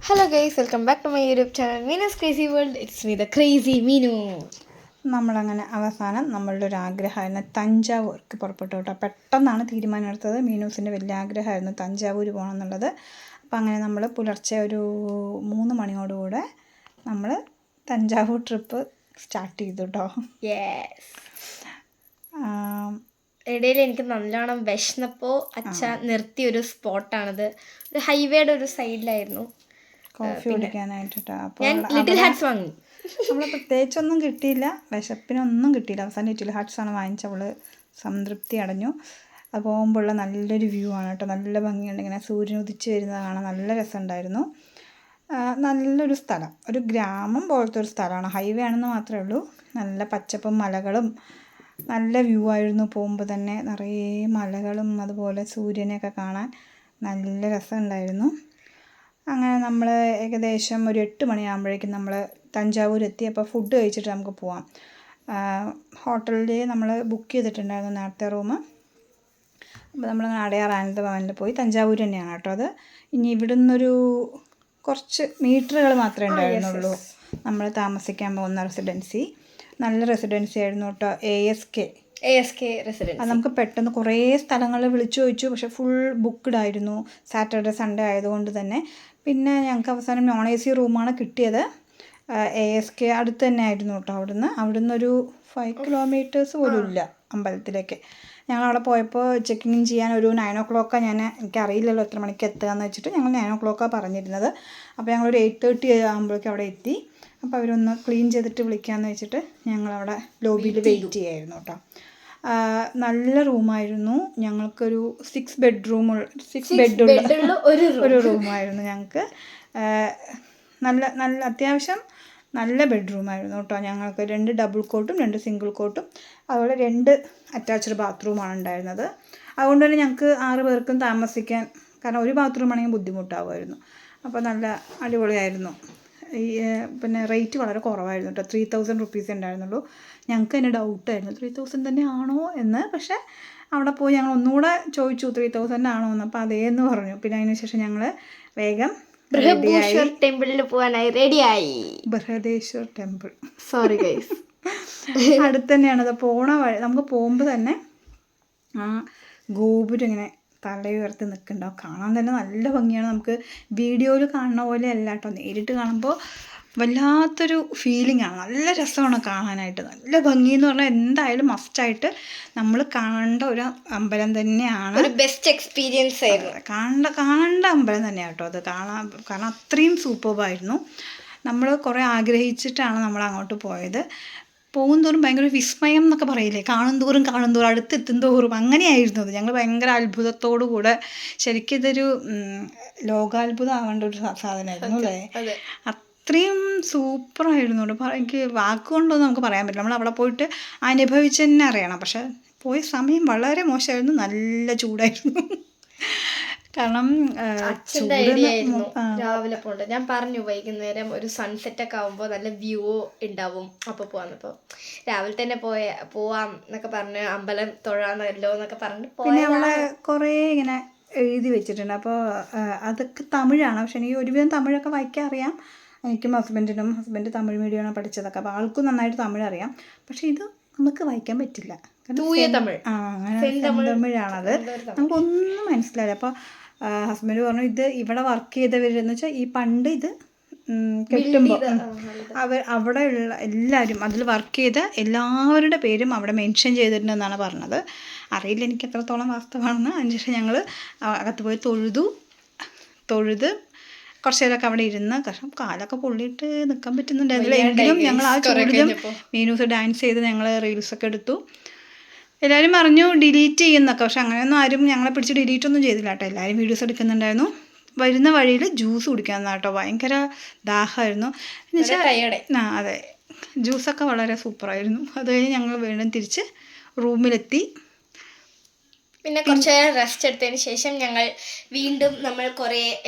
Hello guys, welcome back to my YouTube channel Meenu's Crazy World. It's me, the crazy Meenu. നമ്മളങ്ങനെ അവസാനം നമ്മളുടെ ഒരു ആഗ്രഹമായിരുന്നു തഞ്ചാവൂർക്ക് പുറപ്പെട്ടു കേട്ടോ. പെട്ടെന്നാണ് തീരുമാനമെടുത്തത്. മീനൂസിൻ്റെ വലിയ ആഗ്രഹമായിരുന്നു തഞ്ചാവൂർ പോകണം എന്നുള്ളത്. അപ്പോൾ അങ്ങനെ നമ്മൾ പുലർച്ചെ ഒരു 3 മണിയോടുകൂടെ നമ്മൾ തഞ്ചാവൂർ ട്രിപ്പ് സ്റ്റാർട്ട് ചെയ്തു കേട്ടോ. യെസ്, ഇടയിൽ എനിക്ക് നല്ലോണം വിശന്നപ്പോൾ അച്ഛ നിർത്തിയ ഒരു സ്പോട്ടാണിത്. ഒരു ഹൈവേയുടെ ഒരു സൈഡിലായിരുന്നു കോഫി കുടിക്കാനായിട്ട് കേട്ടോ. അപ്പോൾ ലിറ്റിൽ ഹാറ്റ്സ് വാങ്ങി. നമ്മൾ പ്രത്യേകിച്ചൊന്നും കിട്ടിയില്ല, വിശപ്പിനൊന്നും കിട്ടിയില്ല. അവസാനം ലിറ്റിൽ ഹാർട്ട്സാണ് വാങ്ങിച്ച. അവൾ സംതൃപ്തി അടഞ്ഞു. അത് പോകുമ്പോഴുള്ള നല്ലൊരു വ്യൂ ആണ് കേട്ടോ. നല്ല ഭംഗിയുണ്ട്, ഇങ്ങനെ സൂര്യൻ ഉദിച്ച് വരുന്നത് കാണാൻ നല്ല രസമുണ്ടായിരുന്നു. നല്ലൊരു സ്ഥലം, ഒരു ഗ്രാമം പോലത്തെ ഒരു സ്ഥലമാണ്. ഹൈവേ ആണെന്ന് മാത്രമേ ഉള്ളൂ. നല്ല പച്ചപ്പും മലകളും നല്ല വ്യൂ ആയിരുന്നു. പോകുമ്പോൾ തന്നെ നിറയെ മലകളും അതുപോലെ സൂര്യനെയൊക്കെ കാണാൻ നല്ല രസമുണ്ടായിരുന്നു. അങ്ങനെ നമ്മൾ ഏകദേശം ഒരു 8 മണിയാകുമ്പോഴേക്കും നമ്മൾ തഞ്ചാവൂർ എത്തി. അപ്പോൾ ഫുഡ് കഴിച്ചിട്ട് നമുക്ക് പോവാം. ഹോട്ടലിൽ നമ്മൾ ബുക്ക് ചെയ്തിട്ടുണ്ടായിരുന്നു നേരത്തെ റൂം. അപ്പോൾ നമ്മൾ അടയാർ ആനന്ദഭവനിൽ പോയി. തഞ്ചാവൂർ തന്നെയാണ് കേട്ടോ അത്. ഇനി ഇവിടെ നിന്നൊരു കുറച്ച് മീറ്ററുകൾ മാത്രമേ ഉണ്ടായിരുന്നുള്ളൂ നമ്മൾ താമസിക്കാൻ പോകുന്ന റെസിഡൻസി. നല്ല റെസിഡൻസി ആയിരുന്നു കേട്ടോ. ASK residency. അത് നമുക്ക് പെട്ടെന്ന് കുറേ സ്ഥലങ്ങളിൽ വിളിച്ചു ചോദിച്ചു, പക്ഷേ ഫുൾ ബുക്ക്ഡ് ആയിരുന്നു. സാറ്റർഡേ സൺഡേ ആയതുകൊണ്ട് തന്നെ. പിന്നെ ഞങ്ങൾക്ക് അവസാനം നോൺ AC റൂമാണ് കിട്ടിയത്. ASK അടുത്ത് തന്നെ ആയിരുന്നു കേട്ടോ. അവിടുന്ന് ഒരു 5 കിലോമീറ്റേഴ്സ് പോലും ഇല്ല അമ്പലത്തിലേക്ക്. ഞങ്ങളവിടെ പോയപ്പോൾ ചെക്കിങ് ചെയ്യാൻ ഒരു 9 o'clock എനിക്കറിയില്ലല്ലോ എത്ര മണിക്ക് എത്തുകയെന്ന് വെച്ചിട്ട് ഞങ്ങൾ 9 o'clock പറഞ്ഞിരുന്നത്. അപ്പോൾ ഞങ്ങളൊരു 8:30 ആകുമ്പോഴേക്കും അവിടെ എത്തി. അപ്പോൾ അവരൊന്ന് ക്ലീൻ ചെയ്തിട്ട് വിളിക്കാമെന്ന് വെച്ചിട്ട് ഞങ്ങളവിടെ ലോബിയിൽ വെയിറ്റ് ചെയ്യായിരുന്നു കേട്ടോ. നല്ല റൂമായിരുന്നു. ഞങ്ങൾക്കൊരു 6 ബെഡുള്ള ഒരു റൂമായിരുന്നു ഞങ്ങൾക്ക്. നല്ല അത്യാവശ്യം നല്ല ബെഡ്റൂമായിരുന്നു കേട്ടോ. ഞങ്ങൾക്ക് 2 ഡബിൾ കോട്ടും 2 സിംഗിൾ കോട്ടും അതുപോലെ 2 അറ്റാച്ച്ഡ് ബാത്റൂമാണ് ഉണ്ടായിരുന്നത്. അതുകൊണ്ട് തന്നെ ഞങ്ങൾക്ക് 6 പേർക്കും താമസിക്കാൻ, കാരണം ഒരു ബാത്റൂം ആണെങ്കിൽ ബുദ്ധിമുട്ടാവുമായിരുന്നു. അപ്പോൾ നല്ല അടിപൊളിയായിരുന്നു. പിന്നെ റേറ്റ് വളരെ കുറവായിരുന്നു കേട്ടോ. 3000 റുപ്പീസ് ഉണ്ടായിരുന്നുള്ളൂ. ഞങ്ങൾക്ക് തന്നെ ഡൗട്ടായിരുന്നു 3000 തന്നെ ആണോ എന്ന്. പക്ഷേ അവിടെ പോയി ഞങ്ങൾ ഒന്നുകൂടെ ചോദിച്ചു 3000 ആണോ എന്ന്. അപ്പോൾ അതേന്ന് പറഞ്ഞു. പിന്നെ അതിന് ശേഷം ഞങ്ങൾ വേഗം ബൃഹദേശ്വർ ടെമ്പിളിൽ പോകാനായി റെഡിയായി. ബൃഹദേശ്വർ ടെമ്പിൾ, സോറി ഗൈസ്, അടുത്ത് തന്നെയാണ്. അത് പോണ വഴി നമുക്ക് പോകുമ്പോൾ തന്നെ ആ ഗോപുരം ഇങ്ങനെ തലയുയർത്തി നിൽക്കുന്നുണ്ടാവും. കാണാൻ തന്നെ നല്ല ഭംഗിയാണ്. നമുക്ക് വീഡിയോയിൽ കാണുന്ന പോലെ അല്ല കേട്ടോ, നേരിട്ട് കാണുമ്പോൾ വല്ലാത്തൊരു ഫീലിംഗ് ആണ്. നല്ല രസമാണ് കാണാനായിട്ട്. നല്ല ഭംഗി എന്ന് പറഞ്ഞാൽ എന്തായാലും മസ്റ്റായിട്ട് നമ്മൾ കാണേണ്ട ഒരു അമ്പലം തന്നെയാണ്. ഒരു ബെസ്റ്റ് എക്സ്പീരിയൻസ് ആയിരുന്നു. കാണേണ്ട അമ്പലം തന്നെയാണ് കേട്ടോ അത്. കാരണം അത്രയും സൂപ്പർബായിരുന്നു. നമ്മൾ കുറേ ആഗ്രഹിച്ചിട്ടാണ് നമ്മൾ അങ്ങോട്ട് പോയത്. പോകും തോറും ഭയങ്കര വിസ്മയം എന്നൊക്കെ പറയില്ലേ, കാണും തോറും അടുത്തെത്തും തോറും അങ്ങനെയായിരുന്നു അത്. ഞങ്ങൾ ഭയങ്കര അത്ഭുതത്തോടു കൂടെ, ശരിക്കും ഇതൊരു ലോകാത്ഭുതം ആവേണ്ട ഒരു സാധനമായിരുന്നു അല്ലേ. അത്രയും സൂപ്പറായിരുന്നു കേട്ടോ. എനിക്ക് വാക്കുകൊണ്ടൊന്നും നമുക്ക് പറയാൻ പറ്റില്ല. നമ്മൾ അവിടെ പോയിട്ട് അനുഭവിച്ച് തന്നെ അറിയണം. പക്ഷെ പോയ സമയം വളരെ മോശമായിരുന്നു. നല്ല ചൂടായിരുന്നു. കാരണം അച്ഛൻ്റെ ഐഡിയ ആയിരുന്നു രാവിലെ പോകണ്ട. ഞാൻ പറഞ്ഞു വൈകുന്നേരം ഒരു സൺസെറ്റ് ഒക്കെ ആകുമ്പോൾ നല്ല വ്യൂ ഉണ്ടാവും, അപ്പോൾ പോവാന്ന്. അപ്പോൾ രാവിലെ തന്നെ പോവാം എന്നൊക്കെ പറഞ്ഞ് അമ്പലം തൊഴാന്നല്ലോ എന്നൊക്കെ പറഞ്ഞ് പിന്നെ അവിടെ കുറേ ഇങ്ങനെ എഴുതി വെച്ചിട്ടുണ്ട്. അപ്പോൾ അതൊക്കെ തമിഴാണ്. പക്ഷെ എനിക്ക് ഒരുവിധം തമിഴൊക്കെ വായിക്കാൻ അറിയാം. എനിക്കും ഹസ്ബൻഡ് തമിഴ് മീഡിയമാണ് പഠിച്ചതൊക്കെ. അപ്പോൾ ആൾക്കും നന്നായിട്ട് തമിഴ് അറിയാം. പക്ഷെ ഇത് നമുക്ക് വായിക്കാൻ പറ്റില്ല. അങ്ങനെ തമിഴാണത്. നമുക്കൊന്നും മനസ്സിലായില്ല. അപ്പോൾ ഹസ്ബൻഡ് പറഞ്ഞു ഇത് ഇവിടെ വർക്ക് ചെയ്തവരെന്ന് വെച്ചാൽ ഈ പണ്ട് ഇത് കെട്ടുമ്പോൾ അവിടെ ഉള്ള എല്ലാവരും അതിൽ വർക്ക് ചെയ്ത എല്ലാവരുടെ പേരും അവിടെ മെൻഷൻ ചെയ്തിട്ടുണ്ടെന്നാണ് പറഞ്ഞത്. അറിയില്ല എനിക്ക് എത്രത്തോളം വാസ്തവമാണെന്ന്. അതിനുശേഷം ഞങ്ങൾ അകത്ത് പോയി തൊഴുത് കുറച്ച് നേരമൊക്കെ അവിടെ ഇരുന്ന്. കാരണം കാലൊക്കെ പൊള്ളിയിട്ട് നിൽക്കാൻ പറ്റുന്നുണ്ടായിരുന്നില്ല. എങ്കിലും ഞങ്ങൾ ആ ചൂടിലും മീനൂസ് ഡാൻസ് ചെയ്ത് ഞങ്ങൾ റീൽസൊക്കെ എടുത്തു. എല്ലാവരും പറഞ്ഞു ഡിലീറ്റ് ചെയ്യുന്നൊക്കെ. പക്ഷെ അങ്ങനെയൊന്നും ആരും ഞങ്ങളെ പിടിച്ച് ഡിലീറ്റ് ഒന്നും ചെയ്തില്ല കേട്ടോ. എല്ലാവരും വീഡിയോസ് എടുക്കുന്നുണ്ടായിരുന്നു. വരുന്ന വഴിയിൽ ജ്യൂസ് കുടിക്കാമെന്നാണ് കേട്ടോ. ഭയങ്കര ദാഹമായിരുന്നു എന്നുവെച്ചാൽ. അതെ, ജ്യൂസൊക്കെ വളരെ സൂപ്പറായിരുന്നു. അത് കഴിഞ്ഞ് ഞങ്ങൾ വീണ്ടും തിരിച്ച് റൂമിലെത്തി. പിന്നെ കുറച്ച് നേരം റെസ്റ്റ് എടുത്തതിന് ശേഷം ഞങ്ങൾ വീണ്ടും നമ്മൾ കുറേ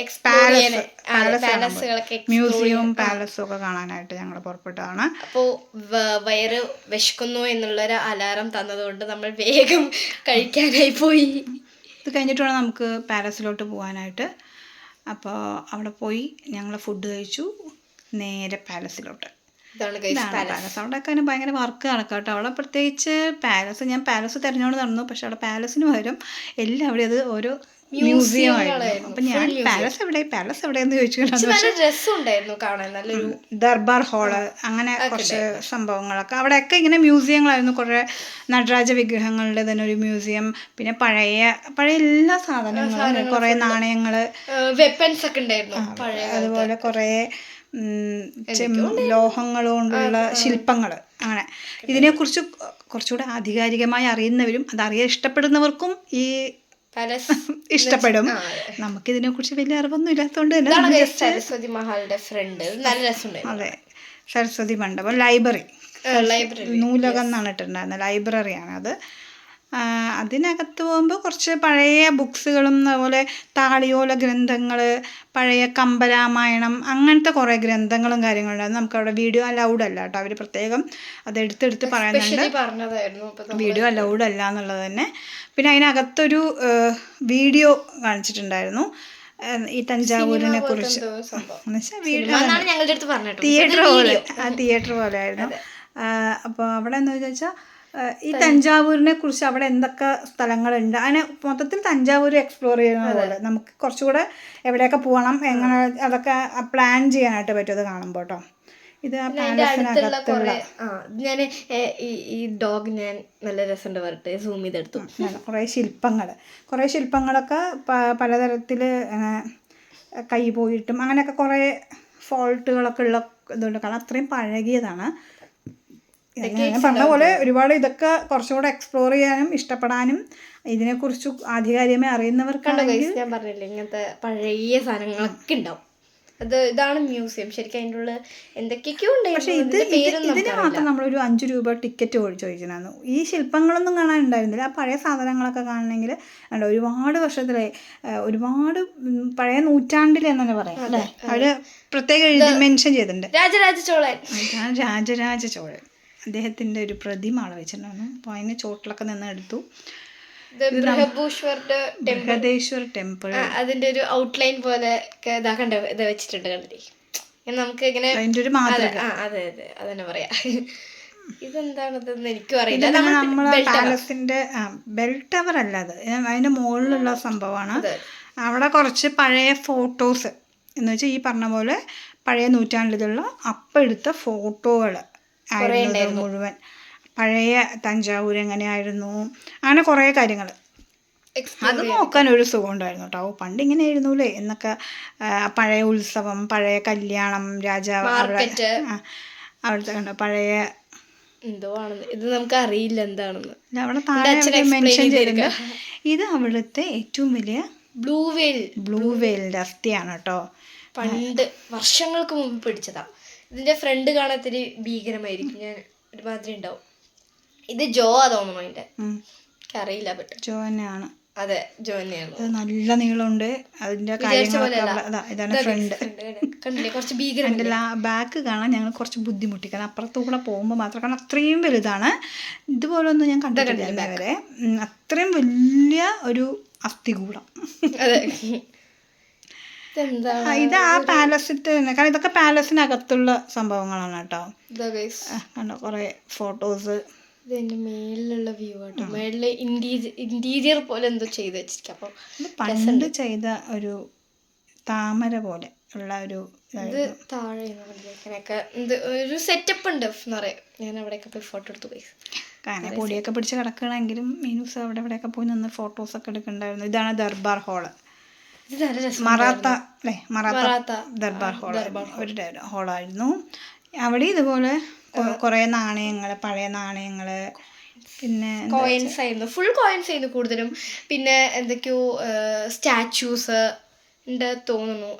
പാലസുകളൊക്കെ മ്യൂസിയവും പാലസും ഒക്കെ കാണാനായിട്ട് ഞങ്ങൾ പുറപ്പെട്ടതാണ്. അപ്പോൾ വയറ് വിശക്കുന്നു എന്നുള്ളൊരു അലാറം തന്നതുകൊണ്ട് നമ്മൾ വേഗം കഴിക്കാനായി പോയി. ഇത് കഴിഞ്ഞിട്ട് വേണം നമുക്ക് പാലസിലോട്ട് പോകാനായിട്ട്. അപ്പോൾ അവിടെ പോയി ഞങ്ങൾ ഫുഡ് കഴിച്ചു. നേരെ പാലസിലോട്ട്. ഇതാണ് പാലസ്. അവിടെയൊക്കെ അതിന് ഭയങ്കര വർക്ക് നടക്കാം കേട്ടോ. അവിടെ പ്രത്യേകിച്ച് ഞാൻ പാലസ് തിരഞ്ഞുകൊണ്ട് നടന്നു. പക്ഷെ അവിടെ പാലസിന് പകരം എല്ലാവിടെയും അത് ഓരോ മ്യൂസിയം ആയിരുന്നു. അപ്പം ഞാൻ പാലസ് എവിടെയെന്ന് ചോദിച്ചു. ദർബാർ ഹാള് അങ്ങനെ കുറച്ച് സംഭവങ്ങളൊക്കെ അവിടെയൊക്കെ ഇങ്ങനെ മ്യൂസിയങ്ങളായിരുന്നു. കുറേ നടരാജ വിഗ്രഹങ്ങളുടെ തന്നെ ഒരു മ്യൂസിയം, പിന്നെ പഴയ എല്ലാ സാധനങ്ങളും, കുറേ നാണയങ്ങൾ, വെപ്പൻസ് ഒക്കെ ഉണ്ടായിരുന്നു. അതുപോലെ കുറേ ലോഹങ്ങൾ കൊണ്ടുള്ള ശില്പങ്ങൾ. അങ്ങനെ ഇതിനെക്കുറിച്ച് കുറച്ചുകൂടെ ആധികാരികമായി അറിയുന്നവരും അതറിയാൻ ഇഷ്ടപ്പെടുന്നവർക്കും ഈ ഇഷ്ടപ്പെടും. നമുക്കിതിനെക്കുറിച്ച് വലിയ അറിവൊന്നും ഇല്ലാത്തതുകൊണ്ട് തന്നെ സരസ്വതി മഹാളുടെ ഫ്രണ്ട് നല്ല രസമുണ്ടായിരുന്നു. അതെ, സരസ്വതി മണ്ഡപം, ലൈബ്രറി നൂലകം എന്നാണ് ഇട്ടിട്ടുണ്ടായിരുന്നത്. ലൈബ്രറിയാണ് അത്. അതിനകത്ത് പോകുമ്പോൾ കുറച്ച് പഴയ ബുക്സുകളും അതുപോലെ താളിയോല ഗ്രന്ഥങ്ങൾ, പഴയ കമ്പരാമായണം, അങ്ങനത്തെ കുറേ ഗ്രന്ഥങ്ങളും കാര്യങ്ങളുണ്ടായിരുന്നു. നമുക്കവിടെ വീഡിയോ അലൗഡ് അല്ല കേട്ടോ. അവർ പ്രത്യേകം അത് എടുത്തെടുത്ത് പറയുന്നുണ്ട് വീഡിയോ അലൗഡ് അല്ല എന്നുള്ളത് തന്നെ. പിന്നെ അതിനകത്തൊരു വീഡിയോ കാണിച്ചിട്ടുണ്ടായിരുന്നു ഈ തഞ്ചാവൂരിനെ കുറിച്ച്. തിയേറ്റർ പോലെ ആയിരുന്നു. അപ്പോൾ അവിടെ എന്താ വെച്ചാൽ ഈ തഞ്ചാവൂരിനെ കുറിച്ച് അവിടെ എന്തൊക്കെ സ്ഥലങ്ങളുണ്ട്, അതിനെ മൊത്തത്തിൽ തഞ്ചാവൂർ എക്സ്പ്ലോർ ചെയ്യുന്ന പോലെ നമുക്ക് കുറച്ചുകൂടെ എവിടെയൊക്കെ പോകണം, എങ്ങനെ അതൊക്കെ പ്ലാൻ ചെയ്യാനായിട്ട് പറ്റും അത് കാണുമ്പോൾ കേട്ടോ. ഇത് ആ പാലസിനകത്തുള്ള ഞാൻ ഈ ഡോഗ് ഞാൻ നല്ല രസമുണ്ട് പറഞ്ഞിട്ട് സൂം ചെയ്തെടുത്തു. കുറേ ശില്പങ്ങളൊക്കെ പലതരത്തിൽ കൈ പോയിട്ടും അങ്ങനെയൊക്കെ കുറേ ഫോൾട്ടുകളൊക്കെ ഉള്ള ഇതുകൊണ്ട്, കാരണം അത്രയും പഴകിയതാണ്. ഞാൻ പറഞ്ഞ പോലെ ഒരുപാട് ഇതൊക്കെ കുറച്ചുകൂടെ എക്സ്പ്ലോർ ചെയ്യാനും ഇഷ്ടപ്പെടാനും ഇതിനെക്കുറിച്ച് ആധികാരികമായി അറിയുന്നവർക്കാണെങ്കിൽ ഞാൻ പറഞ്ഞില്ലേ ഇങ്ങനത്തെ പഴയ സാധനങ്ങളൊക്കെ ഉണ്ടാവും. ഇതാണ് മ്യൂസിയം. ശരിക്കും അതിൻ്റെ ഉള്ളിൽ എന്തൊക്കെയൊക്കെയോ ഉണ്ടായിരുന്നു. പക്ഷേ ഇതിന് മാത്രം നമ്മളൊരു 5 രൂപ ടിക്കറ്റ് ചോദിച്ചിരുന്നു. ഈ ശില്പങ്ങളൊന്നും കാണാനുണ്ടായിരുന്നില്ല. ആ പഴയ സാധനങ്ങളൊക്കെ കാണണമെങ്കിൽ ഒരുപാട് വർഷത്തിലെ ഒരുപാട് പഴയ നൂറ്റാണ്ടിലെന്ന് തന്നെ പറയാം അല്ലേ. അവർ പ്രത്യേകം എഴുതി മെൻഷൻ ചെയ്തിട്ടുണ്ട് രാജരാജ ചോളൻ. അദ്ദേഹത്തിൻ്റെ ഒരു പ്രതിമ അവിടെ വെച്ചിട്ടുണ്ടായിരുന്നു. അപ്പോൾ അതിന് ചോട്ടിലൊക്കെ നിന്ന് എടുത്തു. ബൃഹദേശ്വർ ടെമ്പിൾ അതിന്റെ ഒരു ഔട്ട്ലൈൻ പോലെ ഇത് വെച്ചിട്ടുണ്ട് കണ്ടില്ലേ. നമുക്ക് ഇങ്ങനെ അതിൻ്റെ ഒരു മാതൃക. അതെ അതന്നെ പറയാ. ഇതെന്താണെന്ന് എനിക്കും അറിയില്ല. നമ്മളെ പാലസിന്റെ ബെൽ ടവർ അല്ല അത്, അതിന്റെ മുകളിലുള്ള സംഭവമാണ്. അവിടെ കുറച്ച് പഴയ ഫോട്ടോസ് എന്ന് വെച്ചാൽ ഈ പറഞ്ഞ പോലെ പഴയ നൂറ്റാണ്ടിലുള്ള അപ്പം എടുത്ത ഫോട്ടോകൾ ആയിരുന്നു മുഴുവൻ. പഴയ തഞ്ചാവൂർ എങ്ങനെയായിരുന്നു, അങ്ങനെ കുറേ കാര്യങ്ങൾ അത് നോക്കാൻ ഒരു സുഖം ഉണ്ടായിരുന്നു കേട്ടോ. പണ്ട് ഇങ്ങനെ ആയിരുന്നൂലേ എന്നൊക്കെ. പഴയ ഉത്സവം, പഴയ കല്യാണം, രാജാവ് അവിടുത്തെ കണ്ടോ പഴയ എന്തോ ആണെന്ന്. ഇത് നമുക്ക് അറിയില്ല എന്താണെന്ന്. അവിടെ താഴെ മെൻഷൻ ചെയ്തിട്ടുണ്ട്. ഇത് അവിടുത്തെ ഏറ്റവും വലിയ ബ്ലൂ വെയിലിന്റെ അസ്ഥിയാണ് കേട്ടോ. പണ്ട് വർഷങ്ങൾക്ക് മുമ്പ് പിടിച്ചതാ. ഇതിന്റെ ഫ്രണ്ട് കാണാത്തൊരു ഭീകരമായിരിക്കും. ഞാൻ ഒരുമാതിരി ഉണ്ടാവും. ഇത് ജോ തോന്നുന്നു അതിന്റെ, എനിക്കറിയില്ല. ജോ തന്നെയാണ്. അതെ ജോ തന്നെയാണ്. നല്ല നീളമുണ്ട് അതിന്റെ കാര്യങ്ങളൊക്കെ. ഇതാണ് ഫ്രണ്ട്. കുറച്ച് ഭീകരം. ബാക്ക് കാണാൻ ഞങ്ങൾ കുറച്ച് ബുദ്ധിമുട്ടി, കാരണം അപ്പുറത്തുകൂടെ പോകുമ്പോൾ മാത്രം, കാരണം അത്രയും വലുതാണ്. ഇതുപോലെ ഒന്നും ഞാൻ കണ്ടിട്ടില്ല വരെ. അത്രയും വലിയ ഒരു അസ്ഥികൂടം. അതെ ഇത് ആ പാലസിന്റെ തന്നെ, കാരണം ഇതൊക്കെ പാലസിനകത്തുള്ള സംഭവങ്ങളാണ് കേട്ടോ. കണ്ടോ കുറേ ഫോട്ടോസ്. ഇതിന്റെ മേളിലുള്ള വ്യൂ ആട്ടോ. മേളില് ഇന്റീരിയർ പോലെ എന്തോ ചെയ്ത് വെച്ചിരിക്കും. അപ്പം പണ്ട് ചെയ്ത ഒരു താമര പോലെ ഉള്ള ഒരു ഇത് താഴെ അങ്ങനെയൊക്കെ ഒരു സെറ്റപ്പ് ഉണ്ട് എന്നറിയാം. ഞാൻ അവിടെയൊക്കെ പോയി ഫോട്ടോ എടുത്തു പോയി. കാരണം പൊടിയൊക്കെ പിടിച്ച് കിടക്കണമെങ്കിലും മീനൂസ് അവിടെ ഇവിടെയൊക്കെ പോയി നിന്ന് ഫോട്ടോസൊക്കെ എടുക്കുന്നുണ്ടായിരുന്നു. ഇതാണ് ദർബാർ ഹാള്. മറാത്ത അല്ലേ, മറാത്ത ദർബാർ ഒരു ഹാളായിരുന്നു. അവിടെ ഇതുപോലെ കുറേ നാണയങ്ങൾ, പഴയ നാണയങ്ങൾ, പിന്നെ കോയിൻസ് ആയിരുന്നു. ഫുൾ കോയിൻസ് ആയിരുന്നു കൂടുതലും. പിന്നെ എന്തൊക്കെയോ സ്റ്റാച്യൂസ് ഉണ്ട് തോന്നുന്നു,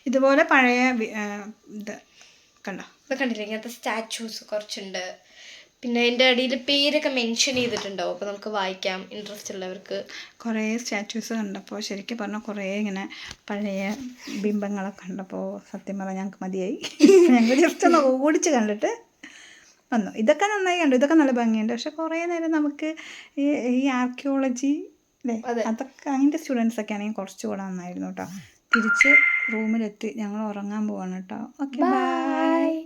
ഇതുപോലെ പഴയ ഇത് കണ്ടോ. ഇത് കണ്ടില്ലേ ഇങ്ങനത്തെ സ്റ്റാച്യൂസ് കുറച്ചുണ്ട്. പിന്നെ അതിൻ്റെ അടിയിൽ പേരൊക്കെ മെൻഷൻ ചെയ്തിട്ടുണ്ടാവും. അപ്പോൾ നമുക്ക് വായിക്കാം ഇൻട്രസ്റ്റ് ഉള്ളവർക്ക്. കുറേ സ്റ്റാച്യൂസ് കണ്ടപ്പോൾ ശരിക്കും പറഞ്ഞാൽ കുറേ ഇങ്ങനെ പഴയ ബിംബങ്ങളൊക്കെ കണ്ടപ്പോൾ സത്യം പറഞ്ഞാൽ ഞങ്ങൾക്ക് മതിയായി. ഞങ്ങൾ ജസ്റ്റ് ഒന്ന് ഓടിച്ച് കണ്ടിട്ട് വന്നു. ഇതൊക്കെ നന്നായി കണ്ടു, ഇതൊക്കെ നല്ല ഭംഗിയുണ്ട്. പക്ഷെ കുറേ നേരം നമുക്ക് ഈ ആർക്കിയോളജി അല്ലേ? അതൊക്കെ അങ്ങനത്തെ സ്റ്റുഡൻസ് ഒക്കെ ആണെങ്കിൽ കുറച്ചുകൂടെ നന്നായിരുന്നു കേട്ടോ. തിരിച്ച് റൂമിലെത്തി ഞങ്ങൾ ഉറങ്ങാൻ പോവാണ് കേട്ടോ. Okay, by.